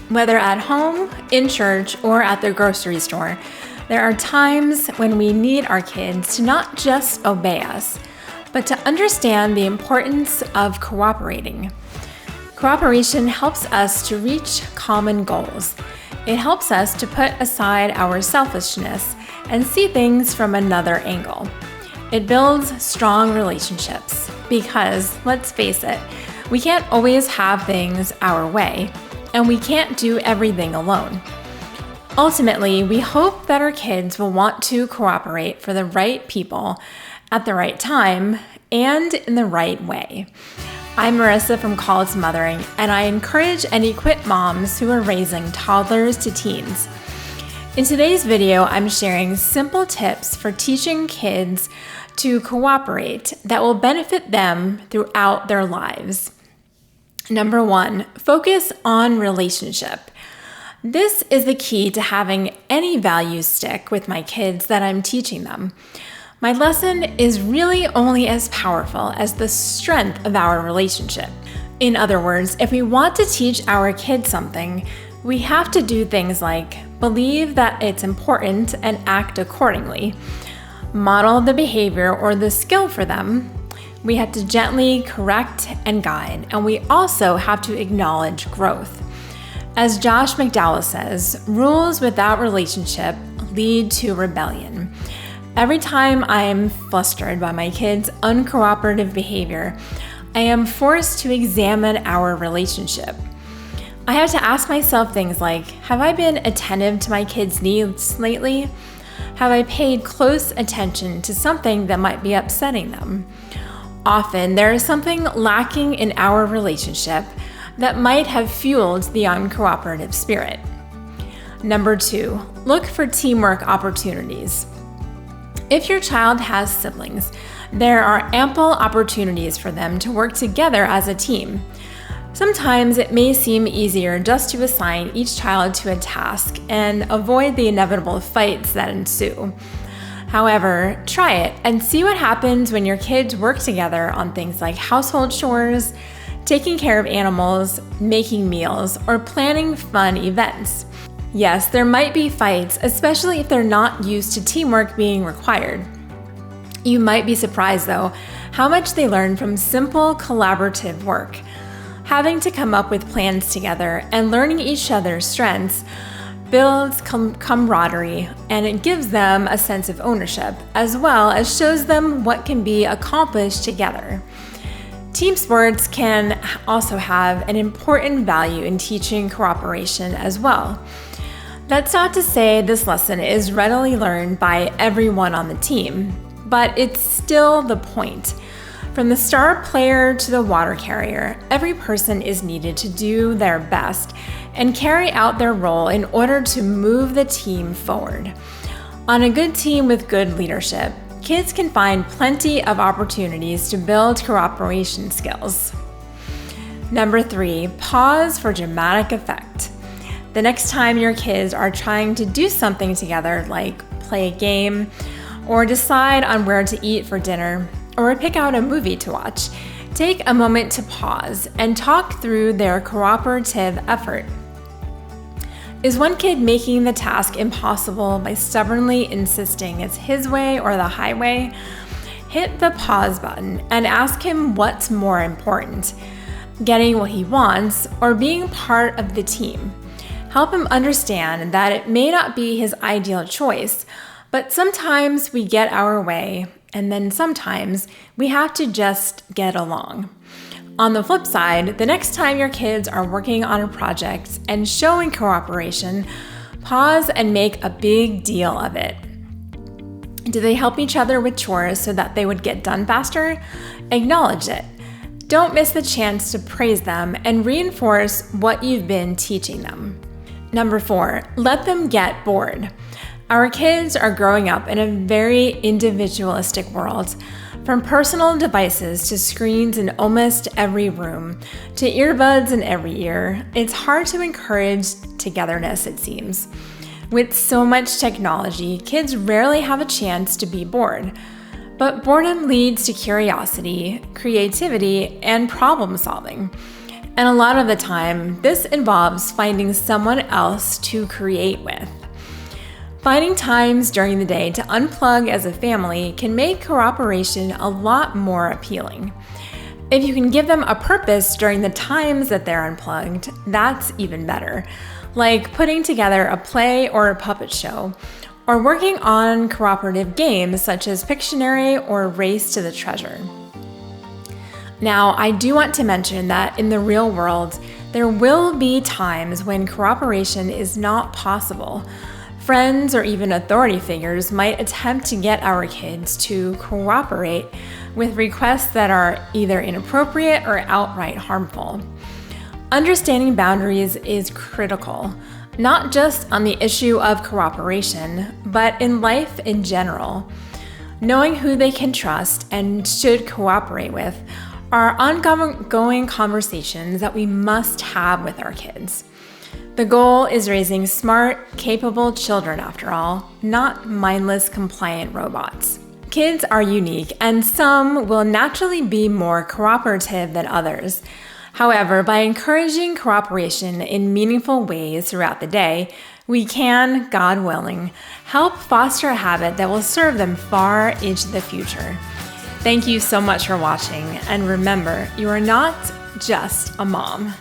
Whether at home, in church, or at the grocery store, there are times when we need our kids to not just obey us, but to understand the importance of cooperating. Cooperation helps us to reach common goals. It helps us to put aside our selfishness and see things from another angle. It builds strong relationships because, let's face it, we can't always have things our way, and we can't do everything alone. Ultimately, we hope that our kids will want to cooperate for the right people at the right time and in the right way. I'm Marisa from Call to Mothering, and I encourage and equip moms who are raising toddlers to teens. In today's video, I'm sharing simple tips for teaching kids to cooperate that will benefit them throughout their lives. Number 1, focus on relationship. This is the key to having any value stick with my kids that I'm teaching them. My lesson is really only as powerful as the strength of our relationship. In other words, if we want to teach our kids something, we have to do things like believe that it's important and act accordingly, model the behavior or the skill for them. We have to gently correct and guide, and we also have to acknowledge growth. As Josh McDowell says, rules without relationship lead to rebellion. Every time I am flustered by my kids' uncooperative behavior, I am forced to examine our relationship. I have to ask myself things like, have I been attentive to my kids' needs lately? Have I paid close attention to something that might be upsetting them? Often, there is something lacking in our relationship that might have fueled the uncooperative spirit. Number 2, look for teamwork opportunities. If your child has siblings, there are ample opportunities for them to work together as a team. Sometimes it may seem easier just to assign each child to a task and avoid the inevitable fights that ensue. However, try it and see what happens when your kids work together on things like household chores, taking care of animals, making meals, or planning fun events. Yes, there might be fights, especially if they're not used to teamwork being required. You might be surprised, though, how much they learn from simple collaborative work. Having to come up with plans together and learning each other's strengths builds camaraderie, and it gives them a sense of ownership, as well as shows them what can be accomplished together. Team sports can also have an important value in teaching cooperation as well. That's not to say this lesson is readily learned by everyone on the team, but it's still the point. From the star player to the water carrier, every person is needed to do their best and carry out their role in order to move the team forward. On a good team with good leadership, kids can find plenty of opportunities to build cooperation skills. Number 3, pause for dramatic effect. The next time your kids are trying to do something together, like play a game, or decide on where to eat for dinner, or pick out a movie to watch, take a moment to pause and talk through their cooperative effort. Is one kid making the task impossible by stubbornly insisting it's his way or the highway? Hit the pause button and ask him what's more important, getting what he wants or being part of the team. Help him understand that it may not be his ideal choice, but sometimes we get our way, and then sometimes we have to just get along. On the flip side, the next time your kids are working on a project and showing cooperation, pause and make a big deal of it. Do they help each other with chores so that they would get done faster? Acknowledge it. Don't miss the chance to praise them and reinforce what you've been teaching them. Number 4, let them get bored. Our kids are growing up in a very individualistic world. From personal devices to screens in almost every room, to earbuds in every ear, it's hard to encourage togetherness, it seems. With so much technology, kids rarely have a chance to be bored. But boredom leads to curiosity, creativity, and problem solving. And a lot of the time, this involves finding someone else to create with. Finding times during the day to unplug as a family can make cooperation a lot more appealing. If you can give them a purpose during the times that they're unplugged, that's even better, like putting together a play or a puppet show, or working on cooperative games such as Pictionary or Race to the Treasure. Now, I do want to mention that in the real world, there will be times when cooperation is not possible. Friends or even authority figures might attempt to get our kids to cooperate with requests that are either inappropriate or outright harmful. Understanding boundaries is critical, not just on the issue of cooperation, but in life in general. Knowing who they can trust and should cooperate with are ongoing conversations that we must have with our kids. The goal is raising smart, capable children, after all, not mindless, compliant robots. Kids are unique, and some will naturally be more cooperative than others. However, by encouraging cooperation in meaningful ways throughout the day, we can, God willing, help foster a habit that will serve them far into the future. Thank you so much for watching, and remember, you are not just a mom.